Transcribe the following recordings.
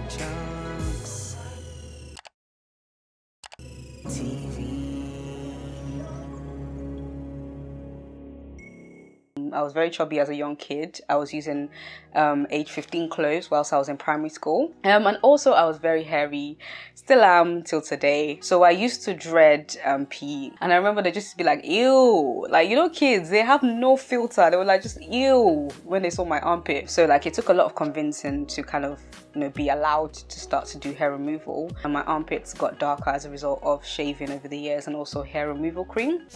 Mochunkstv. I was very chubby as a young kid. I was using age 15 clothes whilst I was in primary school. And also I was very hairy, still am till today. So I used to dread PE. And I remember they just be like, ew. Like, you know, kids, they have no filter. They were like, just ew when they saw my armpit. So like it took a lot of convincing to kind of, you know, be allowed to start to do hair removal. And my armpits got darker as a result of shaving over the years and also hair removal cream.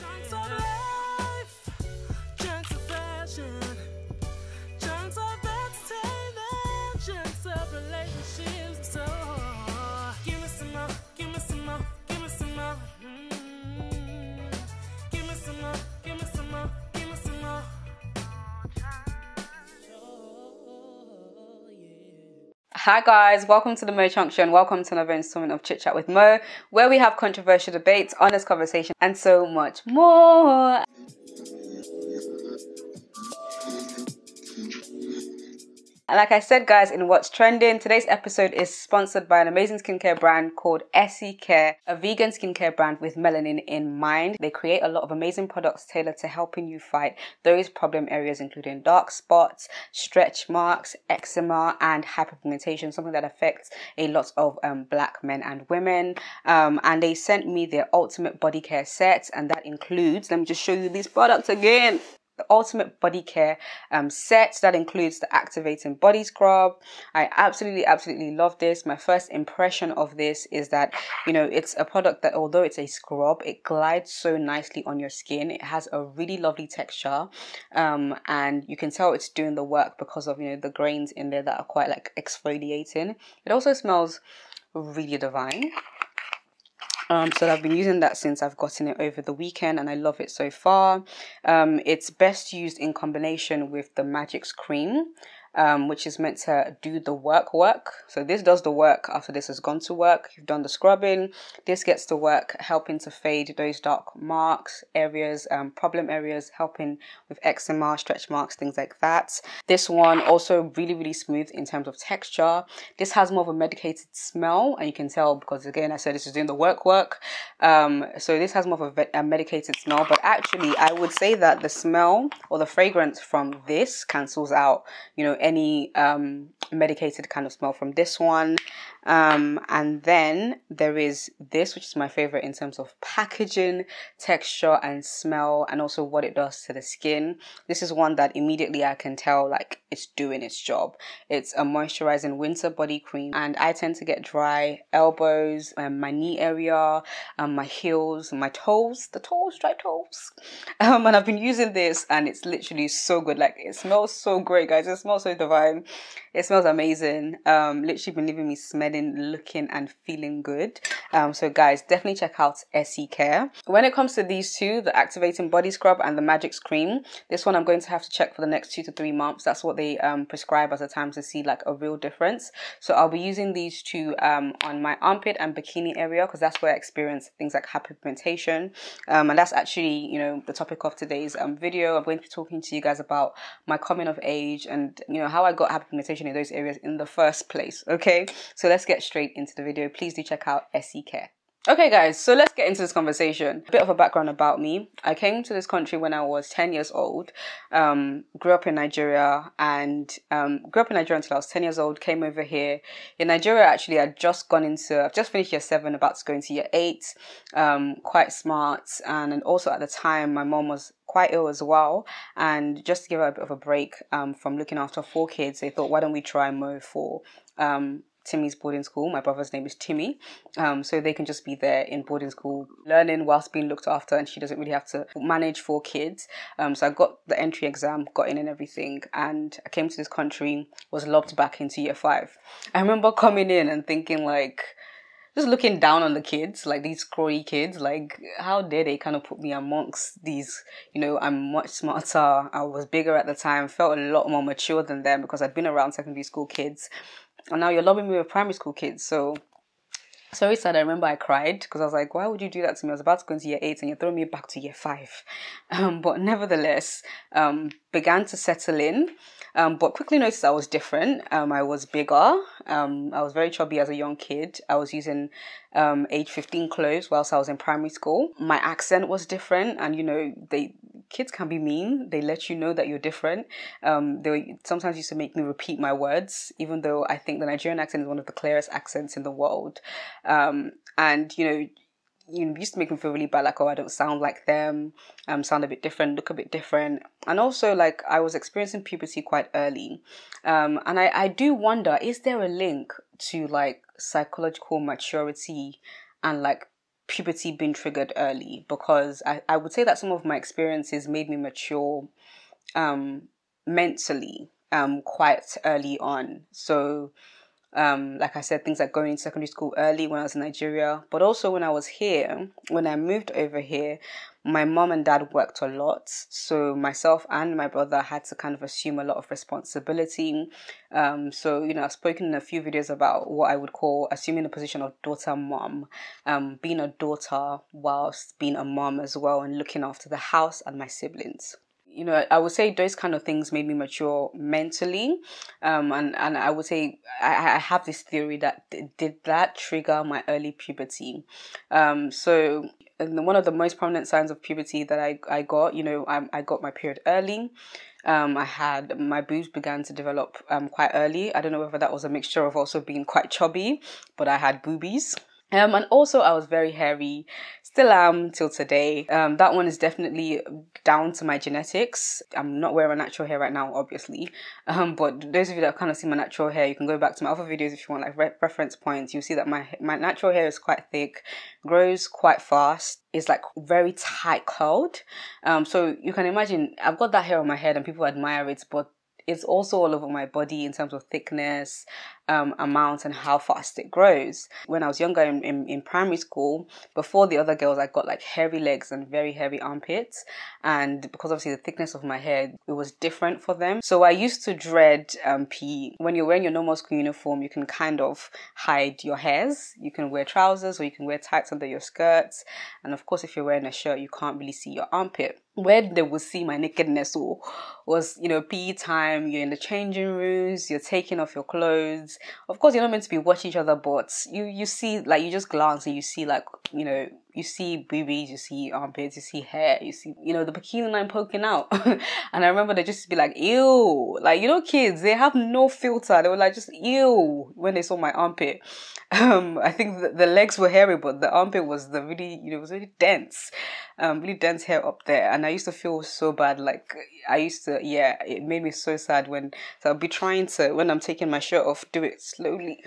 Hi guys, welcome to the MoChunks Show and welcome to another installment of Chit Chat with Mo, where we have controversial debates, honest conversation, and so much more. And like I said, guys, in What's Trending, today's episode is sponsored by an amazing skincare brand called Essie Care, a vegan skincare brand with melanin in mind. They create a lot of amazing products tailored to helping you fight those problem areas, including dark spots, stretch marks, eczema, and hyperpigmentation, something that affects a lot of black men and women. And they sent me their ultimate body care set, and that includes, let me just show you these products again. The ultimate body care set that includes the activating body scrub. I absolutely love this. My first impression of this is that, you know, it's a product that, although it's a scrub, it glides so nicely on your skin. It has a really lovely texture, and you can tell it's doing the work because of, you know, the grains in there that are quite like exfoliating. It also smells really divine. So I've been using that since I've gotten it over the weekend and I love it so far. It's best used in combination with the Magic's cream, which is meant to do the work. So this does the work after this has gone to work. You've done the scrubbing. This gets to work helping to fade those dark marks, areas, problem areas, helping with eczema, stretch marks, things like that. This one also really smooth in terms of texture. This has more of a medicated smell, and you can tell because, again, I said this is doing the work. So this has more of a medicated smell, but actually I would say that the smell or the fragrance from this cancels out, you know, any medicated kind of smell from this one. And then there is this, which is my favorite in terms of packaging, texture and smell, and also what it does to the skin. This is one that immediately I can tell like it's doing its job. It's a moisturizing winter body cream, and I tend to get dry elbows, my knee area, my heels, my toes, dry toes. And I've been using this and it's literally so good. Like, it smells so great, guys. It smells so divine. It smells amazing. Literally been leaving me smelling, looking and feeling good. So guys, definitely check out Essie Care. When it comes to these two, the activating body scrub and the Magic's cream, this one I'm going to have to check for the next 2 to 3 months. That's what they prescribe as a time to see like a real difference. So I'll be using these two on my armpit and bikini area because that's where I experience things like hyperpigmentation. And that's actually, you know, the topic of today's video. I'm going to be talking to you guys about my coming of age and, you know, how I got hyperpigmentation in those areas in the first place. Okay, so let's get straight into the video. Please do check out Essie Care. Okay guys, so let's get into this conversation. A bit of a background about me. I came to this country when I was 10 years old, grew up in Nigeria and grew up in Nigeria until I was 10 years old, came over here. In Nigeria, actually, I've just finished year 7, about to go into year 8, quite smart. And also at the time, my mom was quite ill as well. And just to give her a bit of a break from looking after 4 kids, they thought, why don't we try Mo for Timmy's boarding school. My brother's name is Timmy, so they can just be there in boarding school learning whilst being looked after, and she doesn't really have to manage 4 kids. So I got the entry exam, got in and everything, and I came to this country, was lobbed back into year 5. I remember coming in and thinking like, just looking down on the kids, like these scrawny kids, like how dare they kind of put me amongst these, you know, I'm much smarter, I was bigger at the time, felt a lot more mature than them because I'd been around secondary school kids. And now you're lobbing me with primary school kids. So So very sad. I remember I cried because I was like, why would you do that to me? I was about to go into year 8 and you're throwing me back to year 5. But nevertheless, began to settle in. But quickly noticed I was different. I was bigger. I was very chubby as a young kid. I was using age 15 clothes whilst I was in primary school. My accent was different, and kids can be mean. They let you know that you're different. They sometimes used to make me repeat my words, even though I think the Nigerian accent is one of the clearest accents in the world. And used to make me feel really bad, like, oh, I don't sound like them, sound a bit different, look a bit different. And also, like, I was experiencing puberty quite early. And I do wonder, is there a link to, like, psychological maturity and, like, puberty being triggered early? Because I would say that some of my experiences made me mature mentally quite early on. So like I said, things like going to secondary school early when I was in Nigeria, but also when I was here, when I moved over here, my mom and dad worked a lot. So myself and my brother had to kind of assume a lot of responsibility. So, I've spoken in a few videos about what I would call assuming the position of daughter mom, being a daughter whilst being a mom as well and looking after the house and my siblings. I would say those kind of things made me mature mentally. And I would say I have this theory that did that trigger my early puberty. So one of the most prominent signs of puberty that I got, I got my period early. My boobs began to develop quite early. I don't know whether that was a mixture of also being quite chubby, but I had boobies. And also I was very hairy, still am till today. That one is definitely down to my genetics. I'm not wearing natural hair right now, obviously. But those of you that kind of see my natural hair, you can go back to my other videos if you want like reference points. You'll see that my natural hair is quite thick, grows quite fast, is like very tight curled. So you can imagine I've got that hair on my head and people admire it, but it's also all over my body in terms of thickness, amount, and how fast it grows. When I was younger in primary school, before the other girls, I got like hairy legs and very heavy armpits. And because obviously the thickness of my hair, it was different for them. So I used to dread PE. When you're wearing your normal school uniform, you can kind of hide your hairs. You can wear trousers or you can wear tights under your skirts. And of course, if you're wearing a shirt, you can't really see your armpit. Where they would see my nakedness was, PE time, you're in the changing rooms, you're taking off your clothes. Of course, you're not meant to be watching each other, but you see, like, you just glance and you see, like, you see boobies, you see armpits, you see hair, you see, the bikini line poking out. And I remember they just be like, ew. Like, kids, they have no filter. They were like, just ew, when they saw my armpit. I think the legs were hairy, but the armpit was it was really dense. Really dense hair up there. And I used to feel so bad. Like, it made me so sad so I'll be trying to, when I'm taking my shirt off, do it slowly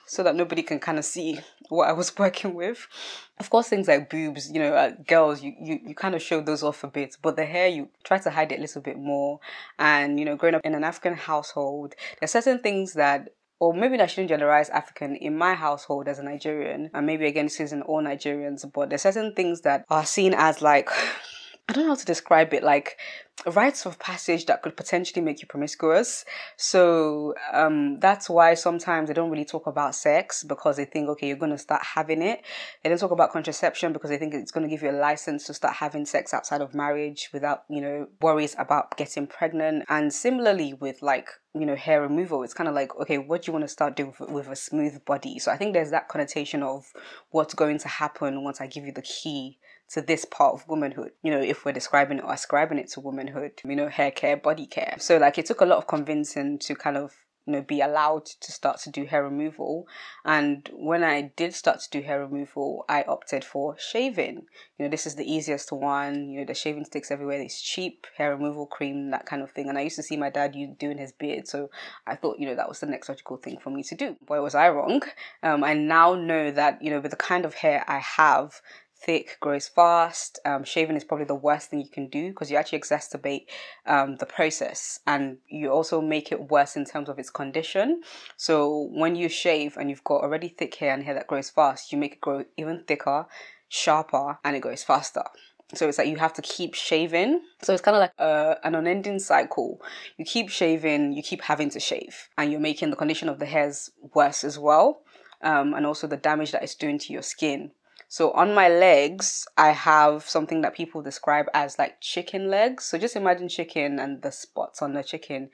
so that nobody can kind of see what I was working with. Of course, things like boobs, girls, you kind of show those off a bit, but the hair, you try to hide it a little bit more. And, growing up in an African household, there's certain things that, or maybe I shouldn't generalize African, in my household as a Nigerian, and maybe again this isn't all Nigerians, but there's certain things that are seen as like, I don't know how to describe it, like rites of passage that could potentially make you promiscuous. So that's why sometimes they don't really talk about sex, because they think, okay, you're going to start having it. They don't talk about contraception because they think it's going to give you a license to start having sex outside of marriage without, worries about getting pregnant. And similarly with like, hair removal, it's kind of like, okay, what do you want to start doing with a smooth body? So I think there's that connotation of what's going to happen once I give you the key to this part of womanhood, if we're describing it or ascribing it to womanhood, hair care, body care. So like it took a lot of convincing to kind of, be allowed to start to do hair removal. And when I did start to do hair removal, I opted for shaving. This is the easiest one. The shaving sticks everywhere. It's cheap, hair removal cream, that kind of thing. And I used to see my dad doing his beard. So I thought, that was the next logical thing for me to do. Boy, was I wrong. I now know that, with the kind of hair I have, thick, grows fast. Shaving is probably the worst thing you can do because you actually exacerbate the process, and you also make it worse in terms of its condition. So when you shave and you've got already thick hair and hair that grows fast, you make it grow even thicker, sharper, and it goes faster. So it's like you have to keep shaving. So it's kind of like an unending cycle. You keep shaving, you keep having to shave, and you're making the condition of the hairs worse as well. and also the damage that it's doing to your skin. So on my legs, I have something that people describe as like chicken legs. So just imagine chicken and the spots on the chicken.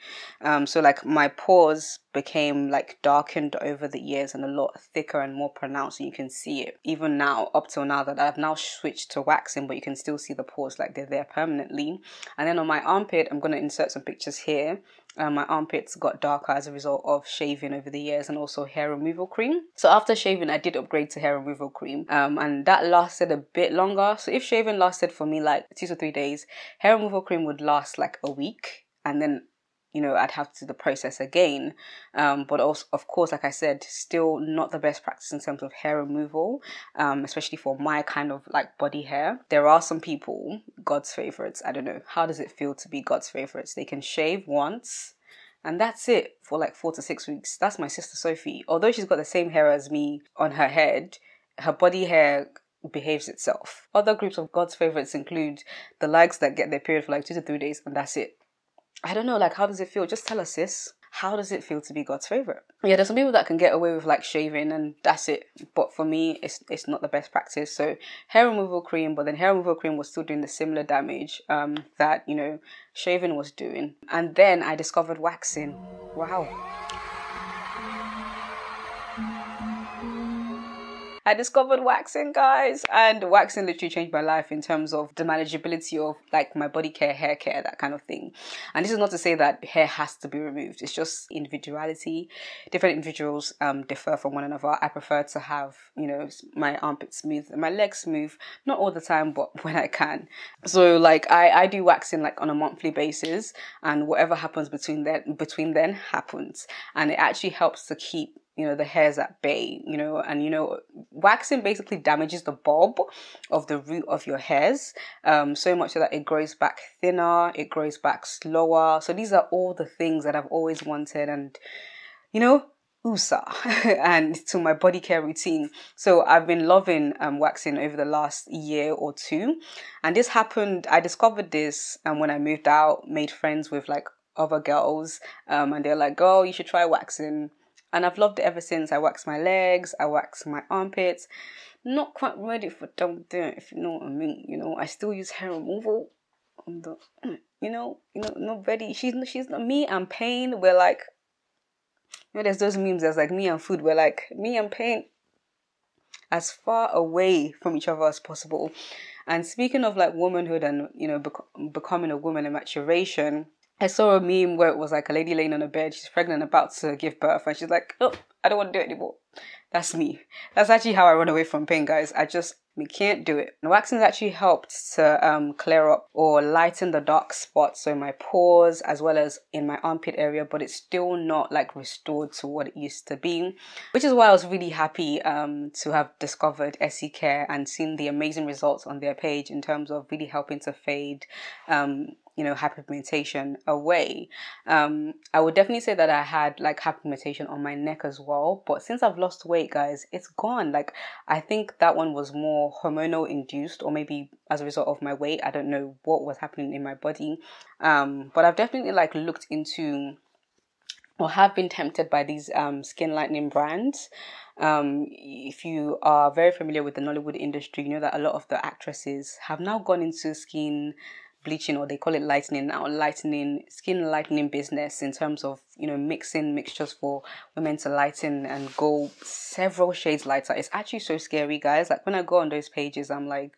So like my pores became like darkened over the years and a lot thicker and more pronounced. So you can see it even now, up till now that I've now switched to waxing, but you can still see the pores like they're there permanently. And then on my armpit, I'm going to insert some pictures here. My armpits got darker as a result of shaving over the years and also hair removal cream. So after shaving, I did upgrade to hair removal cream, and that lasted a bit longer. So if shaving lasted for me like 2 to 3 days, hair removal cream would last like a week, and then I'd have to do the process again. But also, of course, like I said, still not the best practice in terms of hair removal, especially for my kind of like body hair. There are some people, God's favorites. I don't know. How does it feel to be God's favorites? They can shave once and that's it for like 4 to 6 weeks. That's my sister Sophie. Although she's got the same hair as me on her head, her body hair behaves itself. Other groups of God's favorites include the likes that get their period for like 2 to 3 days and that's it. I don't know, like, how does it feel? Just tell us, sis. How does it feel to be God's favorite? Yeah, there's some people that can get away with like shaving and that's it. But for me, it's not the best practice. So hair removal cream, but then hair removal cream was still doing the similar damage that, shaving was doing. And then I discovered waxing. Wow. I discovered waxing, guys, and waxing literally changed my life in terms of the manageability of like my body care, hair care, that kind of thing. And this is not to say that hair has to be removed. It's just individuality. Different individuals differ from one another. I prefer to have, my armpits smooth and my legs smooth, not all the time, but when I can. So like I do waxing like on a monthly basis, and whatever happens between then happens, and it actually helps to keep the hairs at bay, and waxing basically damages the bulb of the root of your hairs, so much so that it grows back thinner, it grows back slower. So these are all the things that I've always wanted, and USA and to my body care routine. So I've been loving waxing over the last year or two, and this happened, I discovered this when I moved out, made friends with like other girls, and they're like, girl, you should try waxing. And I've loved it ever since. I wax my legs, I wax my armpits. Not quite ready for don't do it, if you know what I mean. I still use hair removal on the, not ready. She's not me and pain. We're like, there's those memes. There's like me and food. We're like me and pain, as far away from each other as possible. And speaking of like womanhood and becoming a woman and maturation, I saw a meme where it was like a lady laying on a bed, she's pregnant, about to give birth, and she's like, oh, I don't want to do it anymore. That's me. That's actually how I run away from pain, guys. We can't do it. And waxing has actually helped to clear up or lighten the dark spots, so in my pores as well as in my armpit area, but it's still not like restored to what it used to be, which is why I was really happy to have discovered Essie Care and seen the amazing results on their page in terms of really helping to fade hyperpigmentation away. I would definitely say that I had like hyperpigmentation on my neck as well, but since I've lost weight, guys, it's gone. Like, I think that one was more hormonal induced, or maybe as a result of my weight. I don't know what was happening in my body, but I've definitely like looked into or have been tempted by these skin lightening brands. If you are very familiar with the Nollywood industry, you know that a lot of the actresses have now gone into skin bleaching, or they call it lightening now, skin lightening business, in terms of mixing mixtures for women to lighten and go several shades lighter. It's actually so scary, guys. Like, when I go on those pages, I'm like,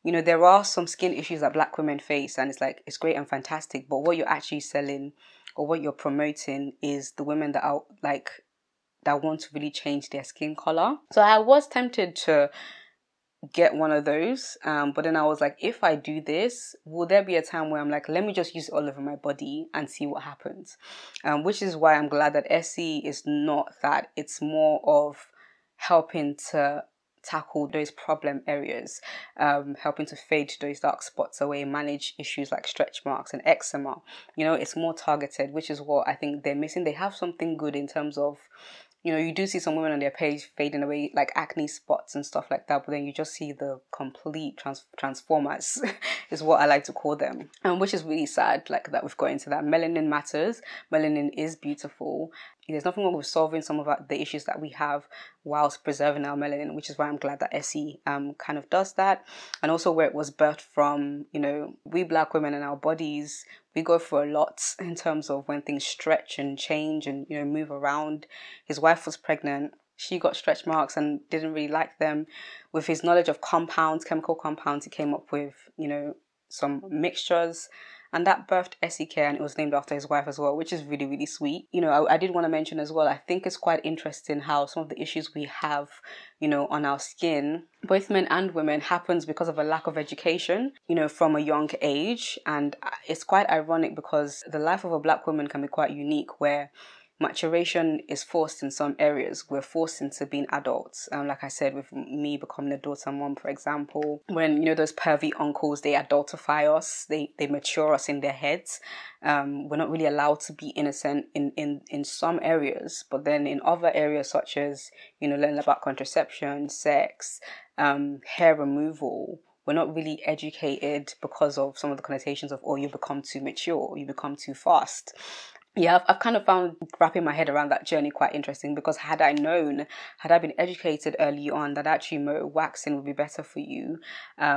there are some skin issues that black women face, and it's like, it's great and fantastic, but what you're actually selling or what you're promoting is the women that are like, that want to really change their skin color. So I was tempted to get one of those, but then I was like, if I do this, will there be a time where I'm like, let me just use it all over my body and see what happens? Which is why I'm glad that Essie is not that. It's more of helping to tackle those problem areas, helping to fade those dark spots away, manage issues like stretch marks and eczema. It's more targeted, which is what I think they're missing. They have something good in terms of, you do see some women on their page fading away, like acne spots and stuff like that, but then you just see the complete transformers is what I like to call them, and which is really sad, like, that we've got into that. Melanin matters. Melanin is beautiful. there's nothing wrong with solving some of the issues that we have whilst preserving our melanin, which is why I'm glad that Essie kind of does that. And also where it was birthed from, you know, we Black women in our bodies, we go through a lot in terms of when things stretch and change and, you know, move around. His wife was pregnant. She got stretch marks and didn't really like them. With his knowledge of compounds, chemical compounds, he came up with, you know, some mixtures. And that birthed Essie Care, and it was named after his wife as well, which is really, really sweet. You know, I did want to mention as well, I think it's quite interesting how some of the issues we have, you know, on our skin, both men and women, happens because of a lack of education, you know, from a young age. And it's quite ironic because the life of a Black woman can be quite unique, where maturation is forced in some areas. We're forced into being adults. Like I said, with me becoming a daughter mom, for example, when, you know, those pervy uncles, they adultify us, they mature us in their heads. We're not really allowed to be innocent in some areas, but then in other areas such as, you know, learning about contraception, sex, hair removal, we're not really educated because of some of the connotations of, oh, you become too mature, you become too fast. Yeah, I've kind of found wrapping my head around that journey quite interesting, because had I been educated early on that actually waxing would be better for you,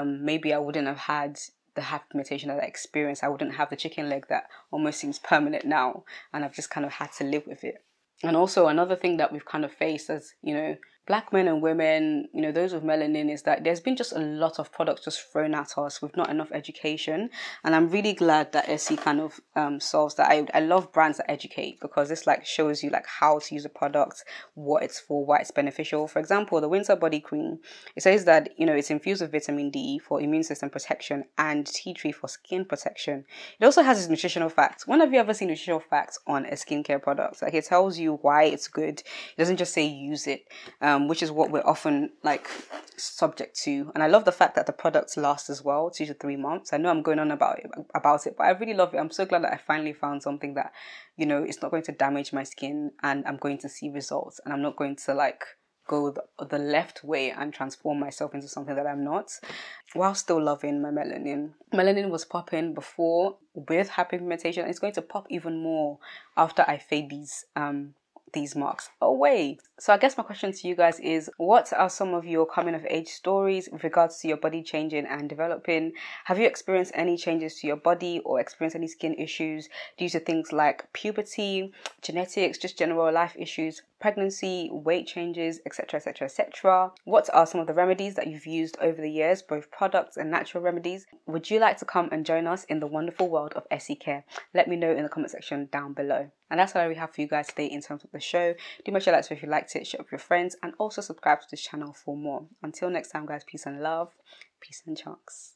maybe I wouldn't have had the hyperpigmentation that I experienced. I wouldn't have the chicken leg that almost seems permanent now, and I've just kind of had to live with it. And also another thing that we've kind of faced as, you know, Black men and women, you know, those with melanin, is that there's been just a lot of products just thrown at us with not enough education. And I'm really glad that Essie kind of solves that. I love brands that educate, because this like shows you like how to use a product, what it's for, why it's beneficial. For example, the Winter Body Cream, it says that, you know, it's infused with vitamin D for immune system protection and tea tree for skin protection. It also has its nutritional facts. When have you ever seen nutritional facts on a skincare product? Like, it tells you why it's good. It doesn't just say use it. Which is what we're often like subject to. And I love the fact that the products last as well, 2 to 3 months. I know I'm going on about it, but I really love it. I'm so glad that I finally found something that, you know, it's not going to damage my skin, and I'm going to see results, and I'm not going to like go the left way and transform myself into something that I'm not, while still loving my melanin. Melanin was popping before with hyperpigmentation, and it's going to pop even more after I fade these marks away. So I guess my question to you guys is, what are some of your coming of age stories with regards to your body changing and developing? Have you experienced any changes to your body or experienced any skin issues due to things like puberty, genetics, just general life issues, pregnancy, weight changes, etc, etc, etc? What are some of the remedies that you've used over the years, both products and natural remedies? Would you like to come and join us in the wonderful world of Essie Care? Let me know in the comment section down below. And that's all we have for you guys today in terms of the show. Do make sure to like if you liked it, share it with your friends, and also subscribe to this channel for more. Until next time, guys, peace and love. Peace and chunks.